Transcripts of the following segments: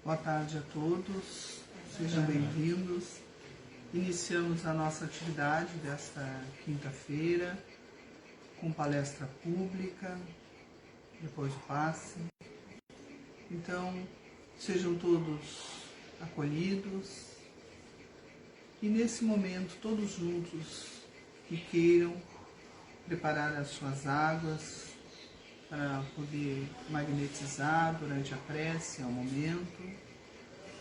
Boa tarde a todos, sejam bem-vindos. Iniciamos a nossa atividade desta quinta-feira com palestra pública, depois o passe. Então, sejam todos acolhidos e nesse momento todos juntos que queiram preparar as suas águas para poder magnetizar durante a prece, é o momento.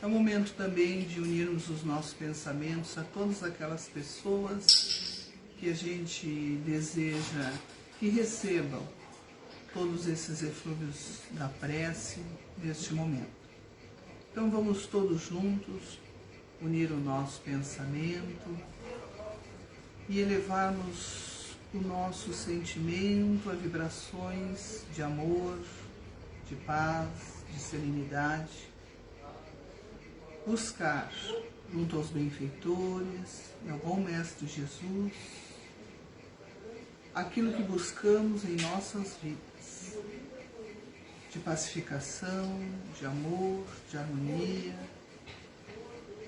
É o momento também de unirmos os nossos pensamentos a todas aquelas pessoas que a gente deseja que recebam todos esses eflúvios da prece neste momento. Então vamos todos juntos unir o nosso pensamento e elevarmos o nosso sentimento a vibrações de amor, de paz, de serenidade. Buscar, junto aos benfeitores e ao bom Mestre Jesus, aquilo que buscamos em nossas vidas, de pacificação, de amor, de harmonia,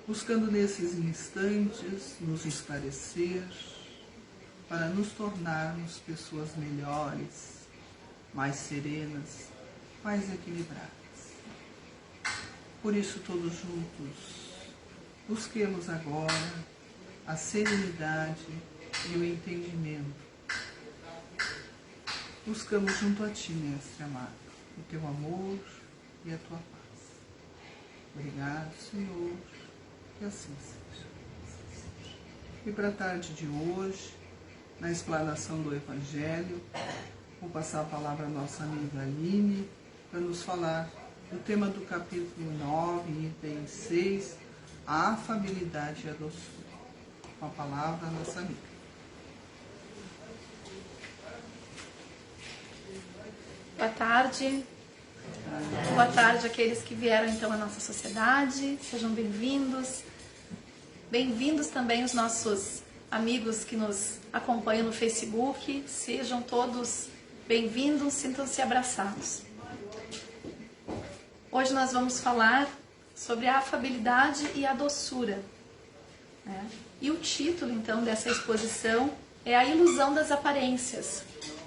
buscando nesses instantes nos esclarecer, para nos tornarmos pessoas melhores, mais serenas, mais equilibradas. Por isso, todos juntos, busquemos agora a serenidade e o entendimento. Buscamos junto a Ti, Mestre amado, o Teu amor e a Tua paz. Obrigado, Senhor, que assim seja. E para a tarde de hoje, na explanação do Evangelho, vou passar a palavra à nossa amiga Aline para nos falar do tema do capítulo 9, item 6, a afabilidade e a doçura. Com a palavra, a nossa amiga. Boa tarde. Boa tarde àqueles que vieram então à nossa sociedade. Sejam bem-vindos. Bem-vindos também os nossos amigos que nos acompanham no Facebook. Sejam todos bem-vindos, sintam-se abraçados. Hoje nós vamos falar sobre a afabilidade e a doçura, né? E o título, então, dessa exposição é A Ilusão das Aparências,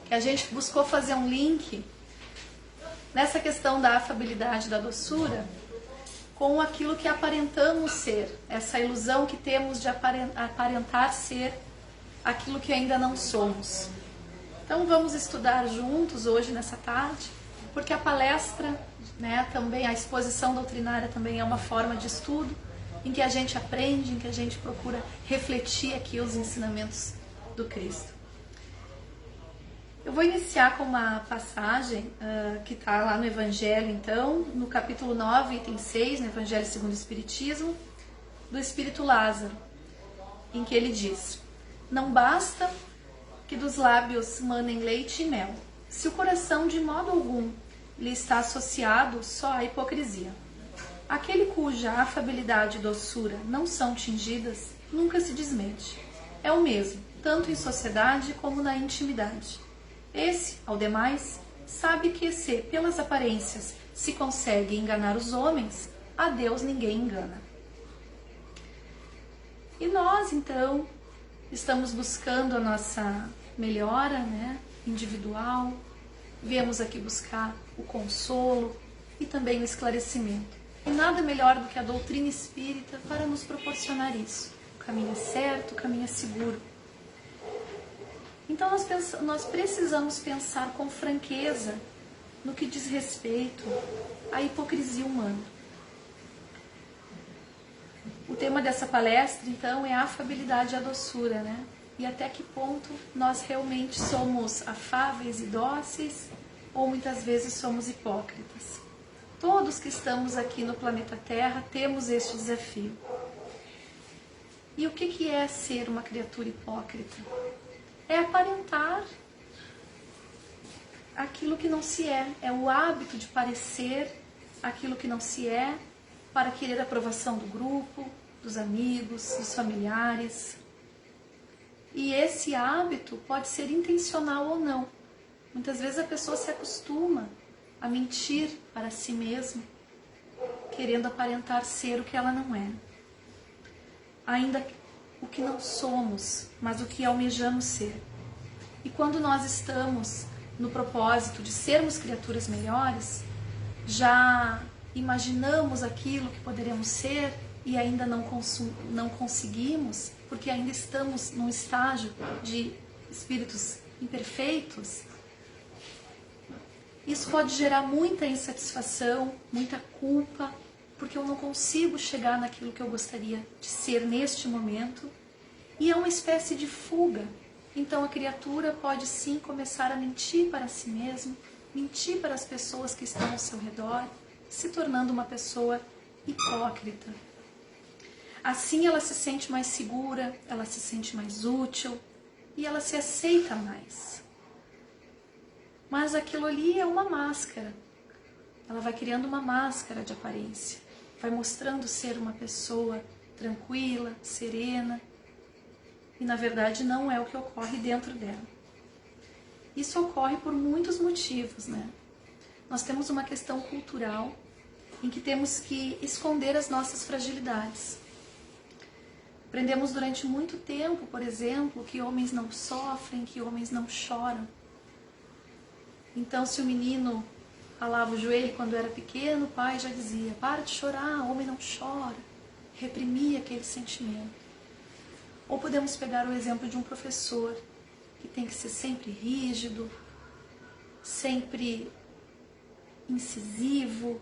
que a gente buscou fazer um link nessa questão da afabilidade e da doçura com aquilo que aparentamos ser, essa ilusão que temos de aparentar ser aquilo que ainda não somos. Então vamos estudar juntos hoje nessa tarde, porque a palestra, né, também a exposição doutrinária também é uma forma de estudo em que a gente aprende, em que a gente procura refletir aqui os ensinamentos do Cristo. Eu vou iniciar com uma passagem que está lá no Evangelho, então, no capítulo 9, item 6, no Evangelho segundo o Espiritismo, do Espírito Lázaro, em que ele diz: não basta que dos lábios manem leite e mel, se o coração de modo algum lhe está associado só à hipocrisia. Aquele cuja afabilidade e doçura não são tingidas, nunca se desmente. É o mesmo, tanto em sociedade como na intimidade. Esse, ao demais, sabe que se pelas aparências se consegue enganar os homens, a Deus ninguém engana. E nós, então, estamos buscando a nossa melhora, né, individual, viemos aqui buscar o consolo e também o esclarecimento. E nada melhor do que a doutrina espírita para nos proporcionar isso. O caminho é certo, o caminho é seguro. Então nós precisamos pensar com franqueza no que diz respeito à hipocrisia humana. O tema dessa palestra, então, é a afabilidade e a doçura, né? E até que ponto nós realmente somos afáveis e dóceis ou muitas vezes somos hipócritas. Todos que estamos aqui no planeta Terra temos este desafio. E o que é ser uma criatura hipócrita? É aparentar aquilo que não se é. É o hábito de parecer aquilo que não se é para querer a aprovação do grupo, dos amigos, dos familiares. E esse hábito pode ser intencional ou não. Muitas vezes a pessoa se acostuma a mentir para si mesma, querendo aparentar ser o que ela não é. Ainda o que não somos, mas o que almejamos ser. E quando nós estamos no propósito de sermos criaturas melhores, já imaginamos aquilo que poderemos ser e ainda não conseguimos, porque ainda estamos num estágio de espíritos imperfeitos, isso pode gerar muita insatisfação, muita culpa, porque eu não consigo chegar naquilo que eu gostaria de ser neste momento, e é uma espécie de fuga. Então a criatura pode sim começar a mentir para si mesma, mentir para as pessoas que estão ao seu redor, se tornando uma pessoa hipócrita. Assim ela se sente mais segura, ela se sente mais útil e ela se aceita mais. Mas aquilo ali é uma máscara. Ela vai criando uma máscara de aparência, vai mostrando ser uma pessoa tranquila, serena, e na verdade não é o que ocorre dentro dela. Isso ocorre por muitos motivos, né? Nós temos uma questão cultural em que temos que esconder as nossas fragilidades. Aprendemos durante muito tempo, por exemplo, que homens não sofrem, que homens não choram. Então, se o menino ralava o joelho quando era pequeno, o pai já dizia: para de chorar, homem não chora. Reprimia aquele sentimento. Ou podemos pegar o exemplo de um professor que tem que ser sempre rígido, sempre incisivo,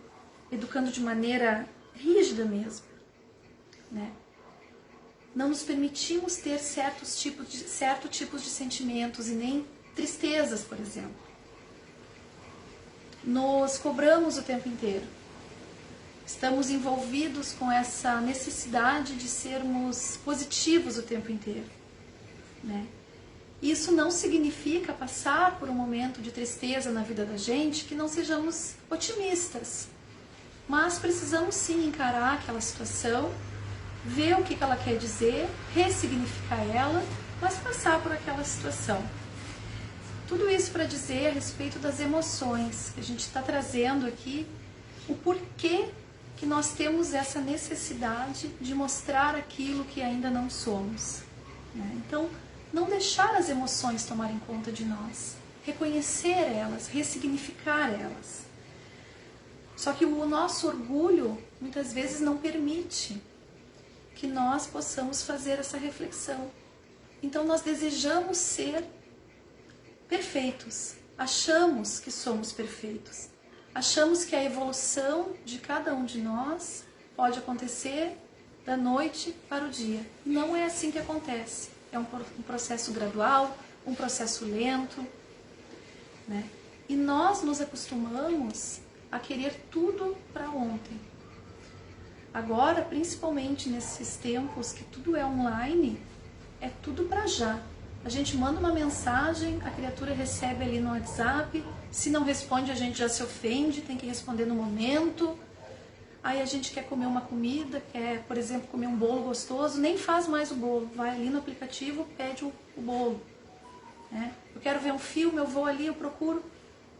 educando de maneira rígida mesmo, né? Não nos permitimos ter certos tipos de sentimentos e nem tristezas, por exemplo. Nos cobramos o tempo inteiro. Estamos envolvidos com essa necessidade de sermos positivos o tempo inteiro, né? Isso não significa passar por um momento de tristeza na vida da gente que não sejamos otimistas. Mas precisamos sim encarar aquela situação, ver o que ela quer dizer, ressignificar ela, mas passar por aquela situação. Tudo isso para dizer a respeito das emoções, que a gente está trazendo aqui, o porquê que nós temos essa necessidade de mostrar aquilo que ainda não somos, né? Então, não deixar as emoções tomarem conta de nós, reconhecer elas, ressignificar elas. Só que o nosso orgulho muitas vezes não permite que nós possamos fazer essa reflexão. Então nós desejamos ser perfeitos, achamos que somos perfeitos, achamos que a evolução de cada um de nós pode acontecer da noite para o dia. Não é assim que acontece. É um processo gradual, um processo lento, né? E nós nos acostumamos a querer tudo para ontem. Agora, principalmente nesses tempos que tudo é online, é tudo para já. A gente manda uma mensagem, a criatura recebe ali no WhatsApp, se não responde a gente já se ofende, tem que responder no momento. Aí a gente quer comer uma comida, quer, por exemplo, comer um bolo gostoso, nem faz mais o bolo, vai ali no aplicativo, pede o bolo, né? Eu quero ver um filme, eu vou ali, eu procuro.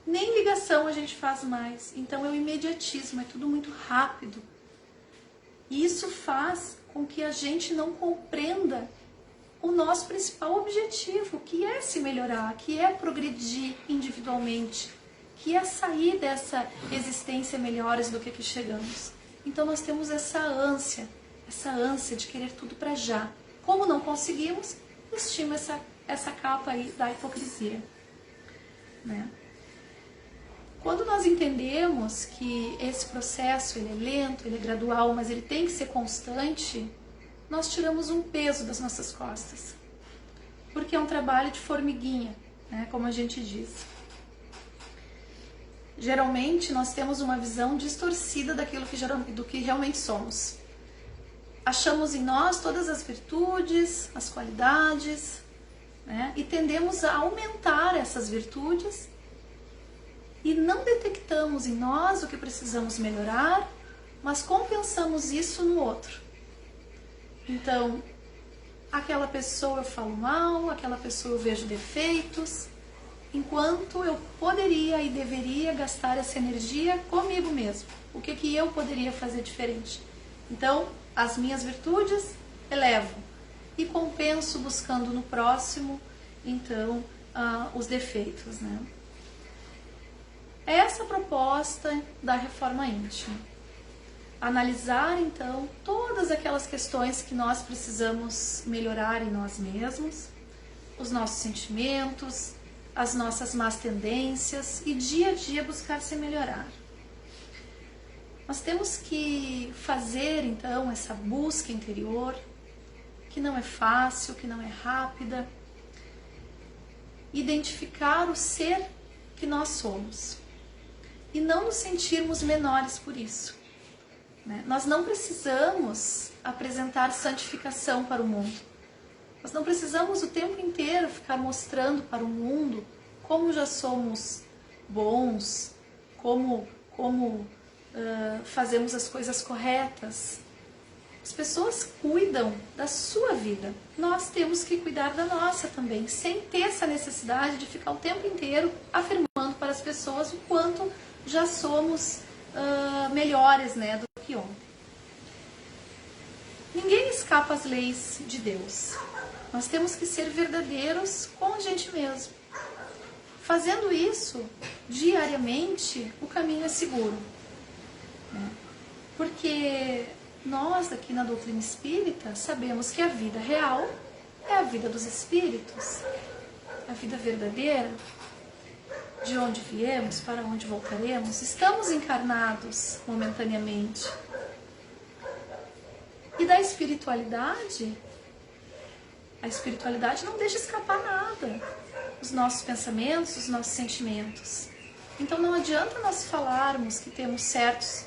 Nem ligação a gente faz mais. Então é o imediatismo, é tudo muito rápido. E isso faz com que a gente não compreenda o nosso principal objetivo, que é se melhorar, que é progredir individualmente, que é sair dessa existência melhores do que aqui chegamos. Então nós temos essa ânsia de querer tudo para já. Como não conseguimos, vestimos essa capa aí da hipocrisia, né? Quando nós entendemos que esse processo ele é lento, ele é gradual, mas ele tem que ser constante, nós tiramos um peso das nossas costas. Porque é um trabalho de formiguinha, né, como a gente diz. Geralmente nós temos uma visão distorcida do que realmente somos. Achamos em nós todas as virtudes, as qualidades, né, e tendemos a aumentar essas virtudes e não detectamos em nós o que precisamos melhorar, mas compensamos isso no outro. Então, aquela pessoa eu falo mal, aquela pessoa eu vejo defeitos, enquanto eu poderia e deveria gastar essa energia comigo mesmo. O que eu poderia fazer diferente? Então, as minhas virtudes elevo e compenso buscando no próximo, então, os defeitos, né? É essa a proposta da reforma íntima. Analisar, então, todas aquelas questões que nós precisamos melhorar em nós mesmos, os nossos sentimentos, as nossas más tendências e dia a dia buscar se melhorar. Nós temos que fazer, então, essa busca interior, que não é fácil, que não é rápida, identificar o ser que nós somos e não nos sentirmos menores por isso. Nós não precisamos apresentar santificação para o mundo. Nós não precisamos o tempo inteiro ficar mostrando para o mundo como já somos bons, como fazemos as coisas corretas. As pessoas cuidam da sua vida. Nós temos que cuidar da nossa também, sem ter essa necessidade de ficar o tempo inteiro afirmando para as pessoas o quanto já somos melhores, né, do que ontem. Ninguém escapa às leis de Deus. Nós temos que ser verdadeiros com a gente mesmo. Fazendo isso diariamente, o caminho é seguro. Porque nós aqui na doutrina espírita sabemos que a vida real é a vida dos espíritos, a vida verdadeira, de onde viemos, para onde voltaremos. Estamos encarnados momentaneamente. E da espiritualidade, a espiritualidade não deixa escapar nada, os nossos pensamentos, os nossos sentimentos. Então não adianta nós falarmos que temos certos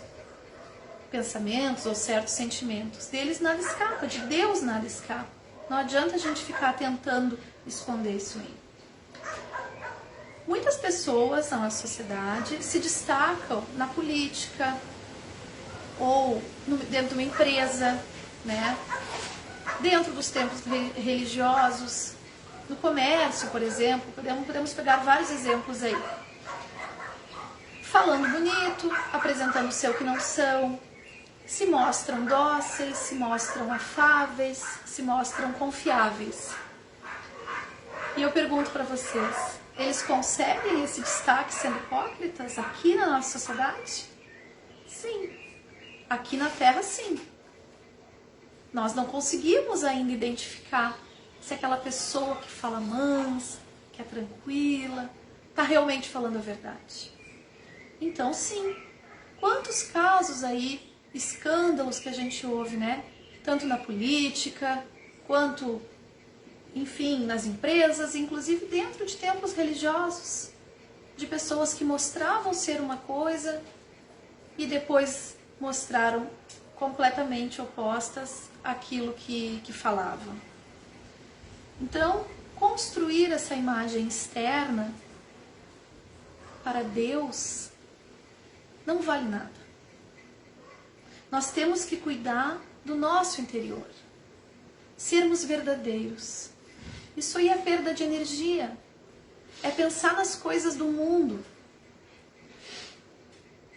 pensamentos ou certos sentimentos. Deles nada escapa, de Deus nada escapa. Não adianta a gente ficar tentando esconder isso aí. Muitas pessoas na nossa sociedade se destacam na política ou dentro de uma empresa, né? Dentro dos templos religiosos, no comércio, por exemplo. Podemos pegar vários exemplos aí. Falando bonito, apresentando ser o que não são, se mostram dóceis, se mostram afáveis, se mostram confiáveis. E eu pergunto para vocês, eles conseguem esse destaque sendo hipócritas aqui na nossa sociedade? Sim. Aqui na Terra, sim. Nós não conseguimos ainda identificar se aquela pessoa que fala mansa, que é tranquila, está realmente falando a verdade. Então, sim. Quantos casos aí, escândalos que a gente ouve, né? Tanto na política, quanto, enfim, nas empresas, inclusive dentro de templos religiosos, de pessoas que mostravam ser uma coisa e depois mostraram completamente opostas àquilo que falavam. Então, construir essa imagem externa para Deus não vale nada. Nós temos que cuidar do nosso interior, sermos verdadeiros. Isso aí é perda de energia, é pensar nas coisas do mundo,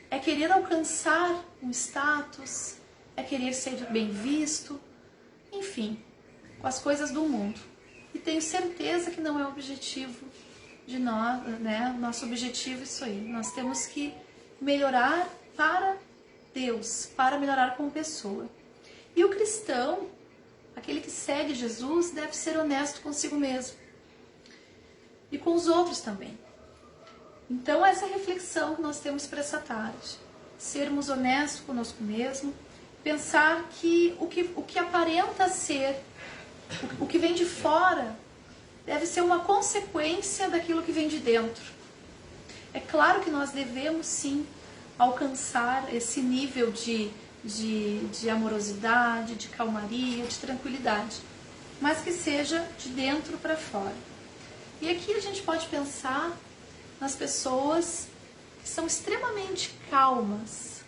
é querer alcançar um status, é querer ser bem visto, enfim, com as coisas do mundo. E tenho certeza que não é o objetivo de nós, né? Nosso objetivo é isso aí. Nós temos que melhorar para Deus, para melhorar como pessoa. E o cristão, aquele que segue Jesus, deve ser honesto consigo mesmo e com os outros também. Então essa é a reflexão que nós temos para essa tarde. Sermos honestos conosco mesmo, pensar que o que aparenta ser, o que vem de fora, deve ser uma consequência daquilo que vem de dentro. É claro que nós devemos sim alcançar esse nível de amorosidade, de calmaria, de tranquilidade, mas que seja de dentro para fora. E aqui a gente pode pensar nas pessoas que são extremamente calmas,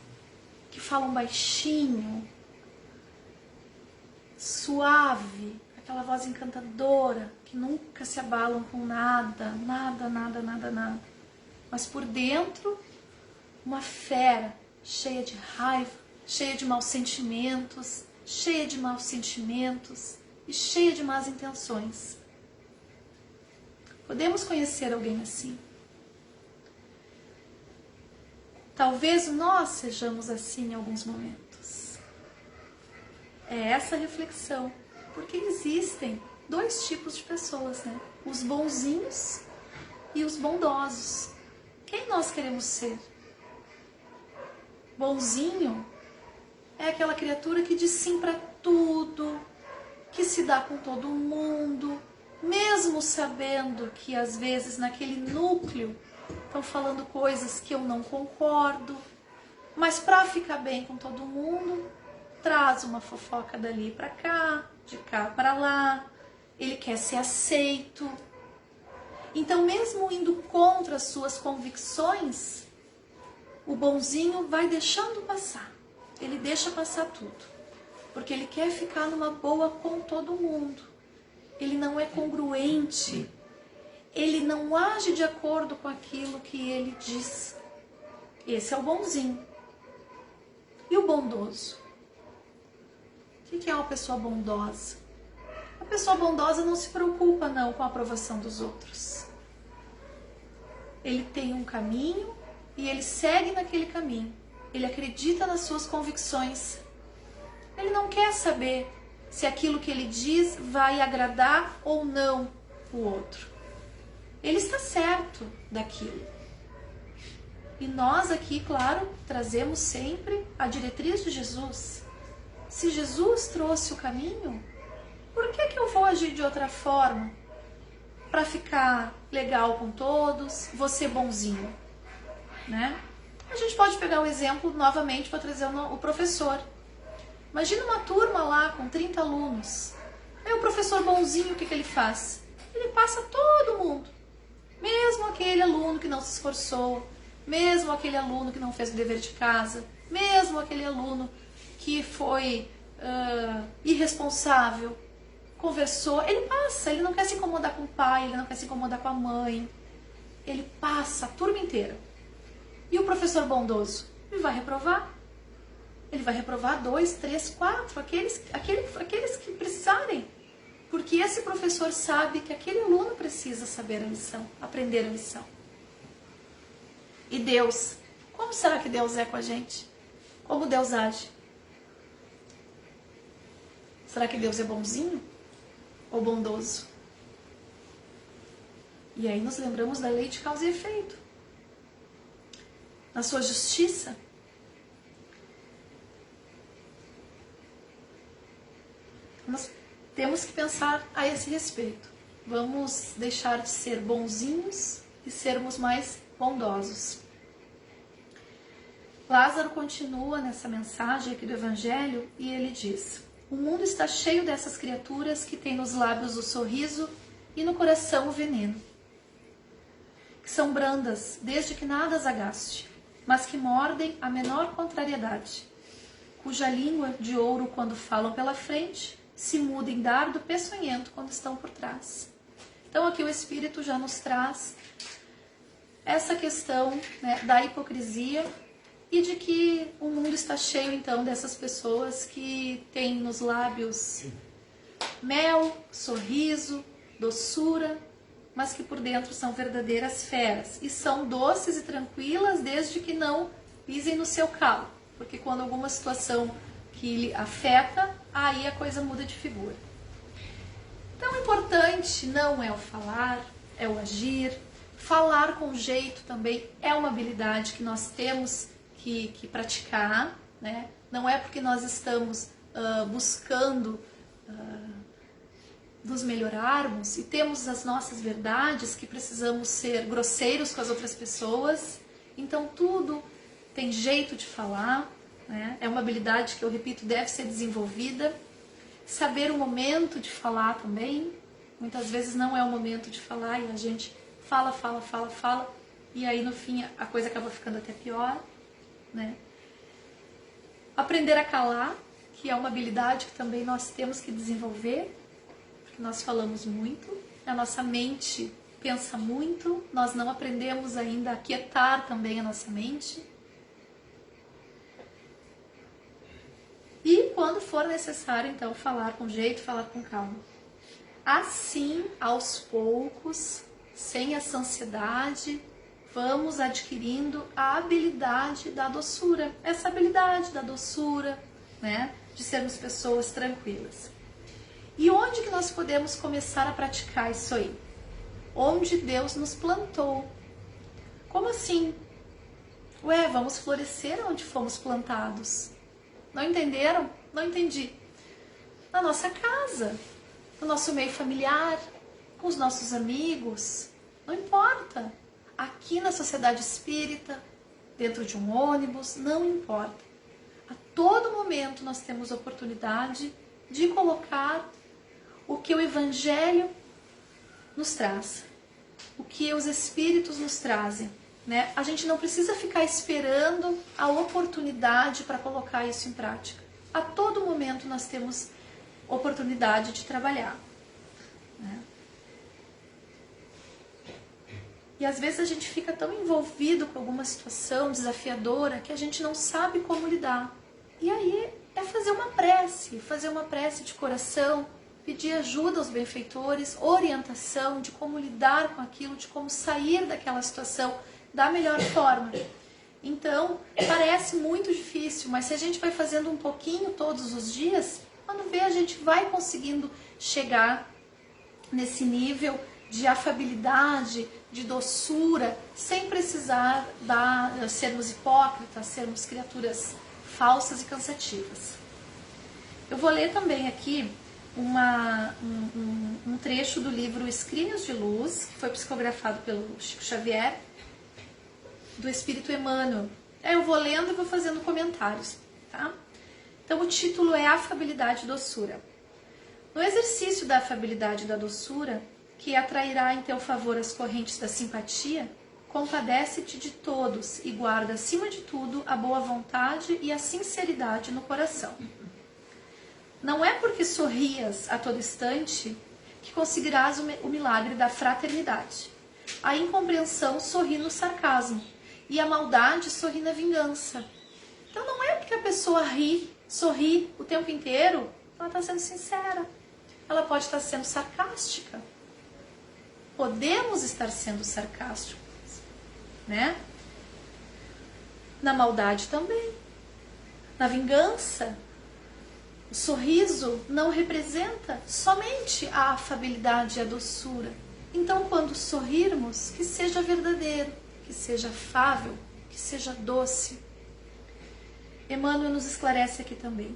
que falam baixinho, suave, aquela voz encantadora, que nunca se abalam com nada, nada, nada, nada, nada. Mas por dentro, uma fera cheia de raiva, cheia de maus sentimentos, cheia de maus sentimentos e cheia de más intenções. Podemos conhecer alguém assim. Talvez nós sejamos assim em alguns momentos. É essa reflexão, porque existem dois tipos de pessoas, né? Os bonzinhos e os bondosos. Quem nós queremos ser? Bonzinho é aquela criatura que diz sim para tudo, que se dá com todo mundo, mesmo sabendo que às vezes naquele núcleo estão falando coisas que eu não concordo, mas para ficar bem com todo mundo, traz uma fofoca dali para cá, de cá para lá, ele quer ser aceito. Então, mesmo indo contra as suas convicções, o bonzinho vai deixando passar, ele deixa passar tudo, porque ele quer ficar numa boa com todo mundo. Ele não é congruente, ele não age de acordo com aquilo que ele diz. Esse é o bonzinho. E o bondoso? O que é uma pessoa bondosa? A pessoa bondosa não se preocupa não com a aprovação dos outros. Ele tem um caminho e ele segue naquele caminho. Ele acredita nas suas convicções. Ele não quer saber se aquilo que ele diz vai agradar ou não o outro. Ele está certo daquilo. E nós aqui, claro, trazemos sempre a diretriz de Jesus. Se Jesus trouxe o caminho, por que eu vou agir de outra forma? Para ficar legal com todos, vou ser bonzinho, né? A gente pode pegar o exemplo novamente para trazer o professor. Imagina uma turma lá com 30 alunos. Aí o professor bonzinho, o que ele faz? Ele passa todo mundo. Mesmo aquele aluno que não se esforçou, mesmo aquele aluno que não fez o dever de casa, mesmo aquele aluno que foi irresponsável, conversou, ele passa, ele não quer se incomodar com o pai, ele não quer se incomodar com a mãe. Ele passa a turma inteira. E o professor bondoso? Ele vai reprovar. Ele vai reprovar 2, 3, 4, aqueles que precisarem. Porque esse professor sabe que aquele aluno precisa saber a lição, aprender a lição. E Deus? Como será que Deus é com a gente? Como Deus age? Será que Deus é bonzinho ou bondoso? E aí nos lembramos da lei de causa e efeito. Na sua justiça, nós temos que pensar a esse respeito. Vamos deixar de ser bonzinhos e sermos mais bondosos. Lázaro continua nessa mensagem aqui do Evangelho e ele diz: o mundo está cheio dessas criaturas que têm nos lábios o sorriso e no coração o veneno, que são brandas desde que nada as agaste, mas que mordem a menor contrariedade, cuja língua de ouro quando falam pela frente se muda em dardo peçonhento quando estão por trás. Então aqui o Espírito já nos traz essa questão, né, da hipocrisia e de que o mundo está cheio então dessas pessoas que têm nos lábios mel, sorriso, doçura, mas que por dentro são verdadeiras feras e são doces e tranquilas desde que não pisem no seu calo, porque quando alguma situação que lhe afeta, aí a coisa muda de figura. Então o importante não é o falar, é o agir. Falar com jeito também é uma habilidade que nós temos que praticar, né? Não é porque nós estamos buscando nos melhorarmos e temos as nossas verdades que precisamos ser grosseiros com as outras pessoas. Então tudo tem jeito de falar, né? É uma habilidade que, eu repito, deve ser desenvolvida. Saber o momento de falar também. Muitas vezes não é o momento de falar e a gente fala, e aí no fim a coisa acaba ficando até pior, né? Aprender a calar, que é uma habilidade que também nós temos que desenvolver. porque nós falamos muito, a nossa mente pensa muito, nós não aprendemos ainda a quietar também a nossa mente. E quando for necessário, então, falar com jeito, falar com calma. Assim, aos poucos, sem essa ansiedade, vamos adquirindo a habilidade da doçura. Essa habilidade da doçura, né? De sermos pessoas tranquilas. E onde que nós podemos começar a praticar isso aí? Onde Deus nos plantou. Como assim? Ué, vamos florescer onde fomos plantados. Não entenderam? Não entendi. Na nossa casa, no nosso meio familiar, com os nossos amigos, não importa. Aqui na sociedade espírita, dentro de um ônibus, não importa. A todo momento nós temos oportunidade de colocar o que o Evangelho nos traz, o que os Espíritos nos trazem, né? A gente não precisa ficar esperando a oportunidade para colocar isso em prática. A todo momento nós temos oportunidade de trabalhar, né? E às vezes a gente fica tão envolvido com alguma situação desafiadora que a gente não sabe como lidar. E aí é fazer uma prece de coração, pedir ajuda aos benfeitores, orientação de como lidar com aquilo, de como sair daquela situação da melhor forma. Então, parece muito difícil, mas se a gente vai fazendo um pouquinho todos os dias, quando vê, a gente vai conseguindo chegar nesse nível de afabilidade, de doçura, sem precisar sermos hipócritas, sermos criaturas falsas e cansativas. Eu vou ler também aqui um trecho do livro Escritos de Luz, que foi psicografado pelo Chico Xavier, do Espírito Emmanuel. Eu vou lendo e vou fazendo comentários, tá? Então o título é Afabilidade e Doçura. No exercício da afabilidade e da doçura, que atrairá em teu favor as correntes da simpatia, compadece-te de todos e guarda acima de tudo a boa vontade e a sinceridade no coração. Não é porque sorrias a todo instante que conseguirás o milagre da fraternidade. A incompreensão sorri no sarcasmo e a maldade sorri na vingança. Então não é porque a pessoa sorri o tempo inteiro, ela está sendo sincera. Ela pode estar sendo sarcástica. Podemos estar sendo sarcásticos, né? Na maldade também. Na vingança. O sorriso não representa somente a afabilidade e a doçura. Então, quando sorrirmos, que seja verdadeiro, que seja afável, que seja doce. Emmanuel nos esclarece aqui também.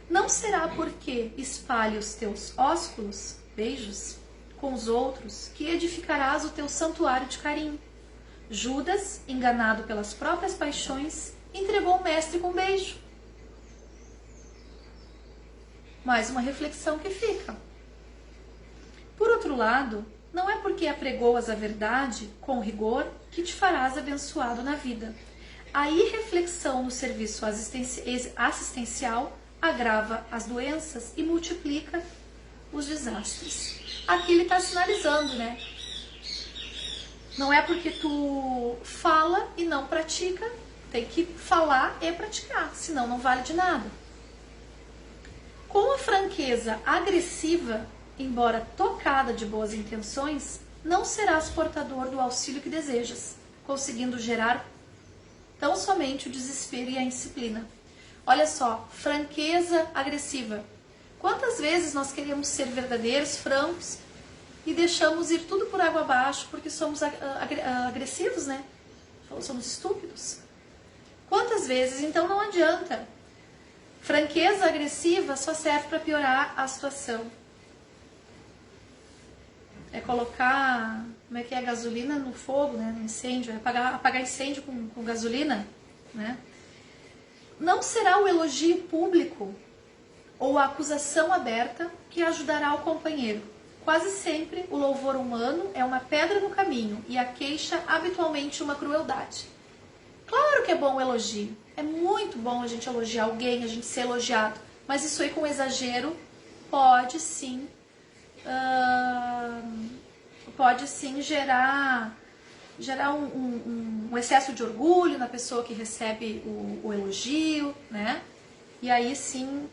Não será porque espalhe os teus ósculos, beijos, com os outros, que edificarás o teu santuário de carinho. Judas, enganado pelas próprias paixões, entregou o mestre com beijo. Mais uma reflexão que fica. Por outro lado, não é porque apregoas a verdade com rigor que te farás abençoado na vida. A irreflexão no serviço assistencial agrava as doenças e multiplica os desastres. Aqui ele está sinalizando, né? Não é porque tu fala e não pratica, tem que falar e praticar, senão não vale de nada. Com a franqueza agressiva, embora tocada de boas intenções, não serás portador do auxílio que desejas, conseguindo gerar tão somente o desespero e a indisciplina. Olha só, franqueza agressiva. Quantas vezes nós queremos ser verdadeiros, francos, e deixamos ir tudo por água abaixo porque somos agressivos, né? Somos estúpidos. Quantas vezes? Então não adianta. Franqueza agressiva só serve para piorar a situação. É colocar, como é que é, gasolina no fogo, né? No incêndio, é apagar incêndio com gasolina, né? Não será o elogio público ou a acusação aberta que ajudará o companheiro. Quase sempre o louvor humano é uma pedra no caminho e a queixa habitualmente uma crueldade. Claro que é bom o elogio, é muito bom a gente elogiar alguém, a gente ser elogiado, mas isso aí com exagero pode sim pode sim gerar um excesso de orgulho na pessoa que recebe o elogio, né? E aí sim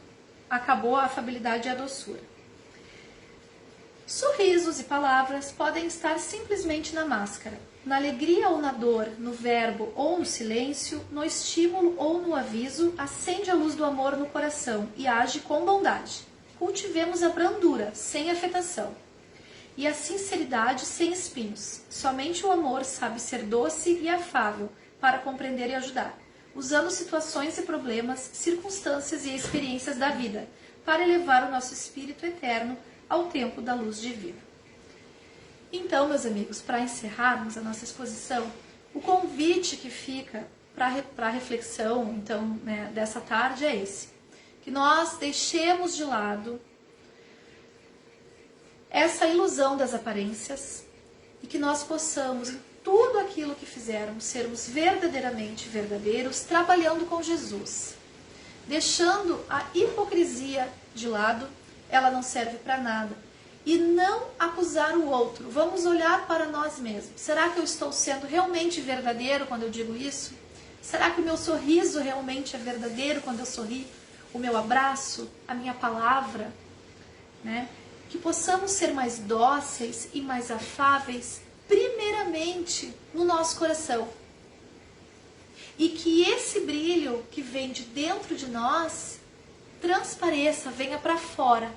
acabou a afabilidade e a doçura. Sorrisos e palavras podem estar simplesmente na máscara, na alegria ou na dor, no verbo ou no silêncio, no estímulo ou no aviso, acende a luz do amor no coração e age com bondade. Cultivemos a brandura, sem afetação, e a sinceridade sem espinhos. Somente o amor sabe ser doce e afável para compreender e ajudar, usando situações e problemas, circunstâncias e experiências da vida para elevar o nosso espírito eterno ao tempo da luz divina. Então, meus amigos, para encerrarmos a nossa exposição, o convite que fica para a reflexão, então, né, dessa tarde é esse: que nós deixemos de lado essa ilusão das aparências e que nós possamos, em tudo aquilo que fizermos, sermos verdadeiramente verdadeiros, trabalhando com Jesus, deixando a hipocrisia de lado. Ela não serve para nada. E não acusar o outro. Vamos olhar para nós mesmos. Será que eu estou sendo realmente verdadeiro quando eu digo isso? Será que o meu sorriso realmente é verdadeiro quando eu sorri? O meu abraço, a minha palavra, né? Que possamos ser mais dóceis e mais afáveis, primeiramente no nosso coração. E que esse brilho que vem de dentro de nós transpareça, venha para fora,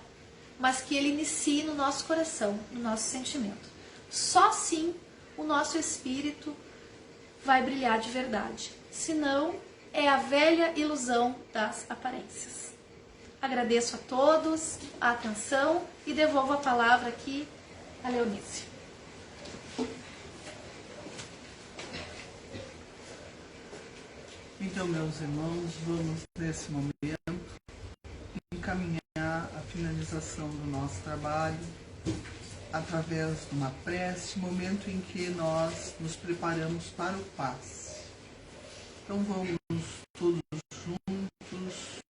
mas que ele inicie no nosso coração, no nosso sentimento. Só assim o nosso espírito vai brilhar de verdade. Senão, é a velha ilusão das aparências. Agradeço a todos a atenção e devolvo a palavra aqui a Leonice. Então, meus irmãos, vamos nesse momento encaminhar a finalização do nosso trabalho através de uma prece, momento em que nós nos preparamos para o passe. Então vamos todos juntos,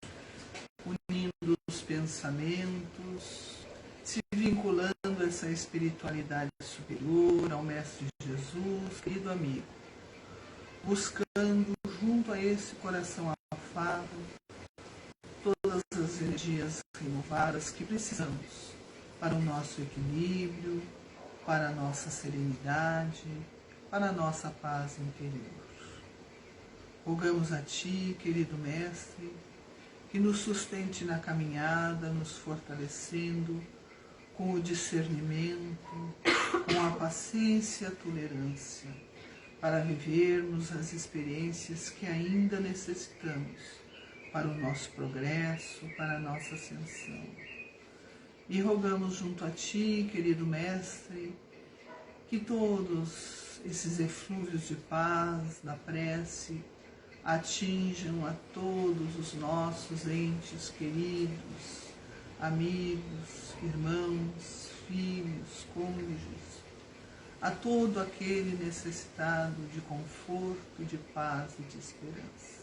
unindo os pensamentos, se vinculando a essa espiritualidade superior, ao Mestre Jesus, querido amigo, buscando junto a esse coração afável todas as energias renovadas que precisamos para o nosso equilíbrio, para a nossa serenidade, para a nossa paz interior. Rogamos a Ti, querido Mestre, que nos sustente na caminhada, nos fortalecendo com o discernimento, com a paciência e a tolerância, para vivermos as experiências que ainda necessitamos para o nosso progresso, para a nossa ascensão. E rogamos junto a Ti, querido Mestre, que todos esses eflúvios de paz, da prece, atinjam a todos os nossos entes queridos, amigos, irmãos, filhos, cônjuges, a todo aquele necessitado de conforto, de paz e de esperança.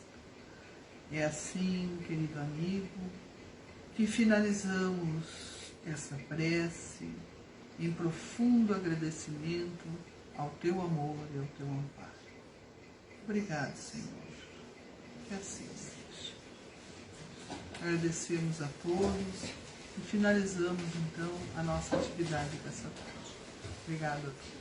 É assim, querido amigo, que finalizamos essa prece em profundo agradecimento ao Teu amor e ao Teu amparo. Obrigado, Senhor. Que assim seja. Agradecemos a todos e finalizamos, então, a nossa atividade dessa tarde. Obrigado a todos.